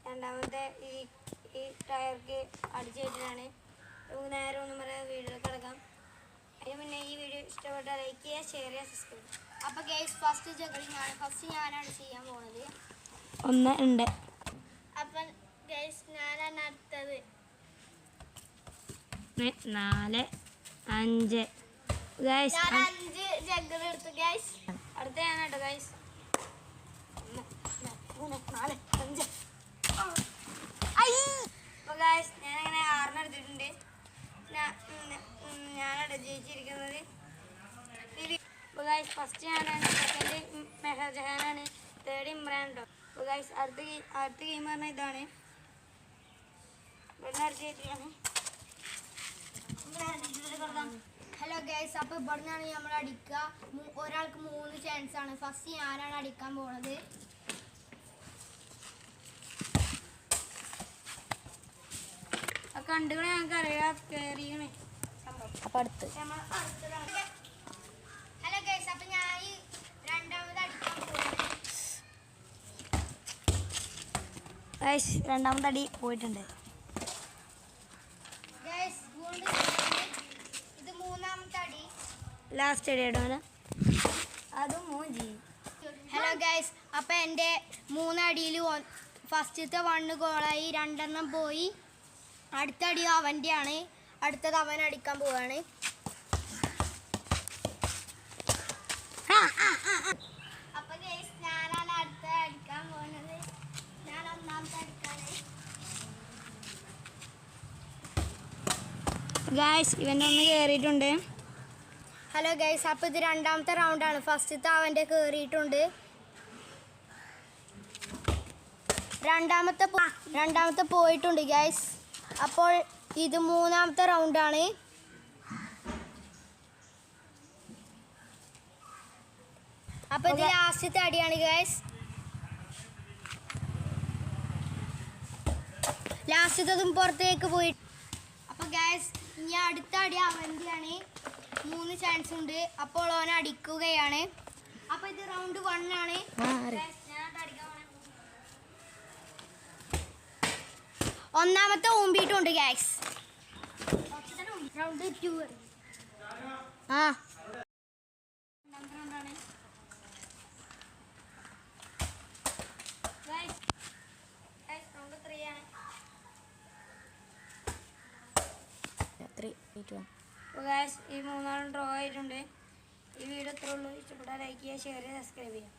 രണ്ടാമത്തെ ഈ ടയർക്ക് അടിച്ചു കയറ്റിലാണ്. നമുക്ക് നേരെ ഒന്നും പറയാം വീഡിയോ കിടക്കാം. അതിന് മുന്നേ ഈ വീഡിയോ ഇഷ്ടപ്പെട്ടാൽ ലൈക്ക് ചെയ്യുക, ഷെയർ ചെയ്യുക, സബ്സ്ക്രൈബ് ചെയ്യുക. അപ്പോൾ ഗൈസ് ഫസ്റ്റ് ജഗ്ലിംഗ് ആണ്. ഫസ്റ്റ് ഞാനാണ് ചെയ്യാൻ പോകുന്നത്. 1 ഉണ്ട്. അപ്പം ഗൈസ് ഞാനാണ് അടുത്തത്. 4 5 ഗൈസ് ഞാൻ 5 ജഗ്ഗിൾ എടുത്തു ഗൈസ്. അടുത്ത ഞാനാട്ടോ ഗൈസ്. 1 2 3 4 5. അപ്പോൾ ഗൈസ് ഞാനങ്ങനെ 6 എടുത്തിട്ടുണ്ട്. ഞാനാണ് ജയിച്ചിരിക്കുന്നത്. അപ്പോൾ ഗൈസ് ഫസ്റ്റ് ഞാനാണ്, സെക്കൻഡ് മെഹജഹാനാണ്, തേർഡ് ഇമ്രാൻ കേട്ടോ. അപ്പോൾ ഗൈസ് അടുത്ത ഗെയിം പറഞ്ഞാൽ ഇതാണ്. ഹലോ ഗൈസ്, അപ്പോൾ ഇവിടുന്നാണ് നമ്മൾ അടിക്കുക. ഒരാൾക്ക് 3 ചാൻസ് ആണ്. ഫസ്റ്റ് ഞാനാണ് അടിക്കാൻ പോണത്. കണ്ടുകളെ ഞങ്ങൾക്ക് അറിയാം കയറിയാണ് സംഭവം. അപ്പോൾ അടുത്ത് ഹലോ ഗൈസ്, അപ്പോൾ ഞാൻ രണ്ടാമത് അടിക്കാൻ പോകുന്നത്. ഗൈസ് രണ്ടാമത്തെ അടി പോയിട്ടുണ്ട്. ഗൈസ് ഇത് മൂന്നാമത്തെ അടി, ലാസ്റ്റ് അടി ഇടുവാണ്, അതും 3 ചെയ്യും. ഹലോ ഗൈസ്, അപ്പോൾ എൻ്റെ 3 അടിയിൽ ഫസ്റ്റത്തെ 1 ഗോളായി, 2 പോയി. അടുത്ത അടി അവൻ്റെയാണ്. അടുത്തത് അവൻ അടിക്കാൻ പോവാണ്. അപ്പോൾ ഗൈസ് ഞാനാണ് അടുത്ത അടിക്കാൻ പോകുന്നത്. ഞാൻ ഒന്നാമത്തെ അടിക്കാണ്. ഗൈസ് ഇവൻ്റെ ഒന്ന് കയറിയിട്ടുണ്ട്. ഹലോ ഗൈസ്, അപ്പോൾ ഇത് രണ്ടാമത്തെ റൗണ്ടാണ്. ഫസ്റ്റത്തെ അവൻ്റെ കയറിയിട്ടുണ്ട്. രണ്ടാമത്തെ പോയിട്ടുണ്ട് ഗൈസ്. അപ്പോൾ ഇത് മൂന്നാമത്തെ റൗണ്ടാണ്. അപ്പോൾ ഇത് ലാസ്റ്റത്തെ അടിയാണ് ഗൈസ്. ലാസ്റ്റത്തതും പുറത്തേക്ക് പോയി. അപ്പോൾ ഗൈസ് ഇനി അടുത്ത അടി അവൻ്റെയാണ്. 3 ചാൻസ് ഉണ്ട്. അപ്പോൾ ഓൻ അടിക്കുകയാണ്. അപ്പോൾ ഇത് റൗണ്ട് 1 ആണ്. ഒന്നാമത്തെ ഊമ്പിയിട്ടുണ്ട് ഗൈസ്. റൗണ്ട് 2 റൗണ്ട് 3 ആണ്. അപ്പോൾ ഗൈസ് ഈ 3 ഡ്രോ ആയിട്ടുണ്ട്. ഈ വീഡിയോ ഇത്രേ ഉള്ളൂ. ഇഷ്ടപ്പെട്ടാൽ ലൈക്ക് ചെയ്യുക, ഷെയർ ചെയ്യുക, സബ്സ്ക്രൈബ് ചെയ്യുക.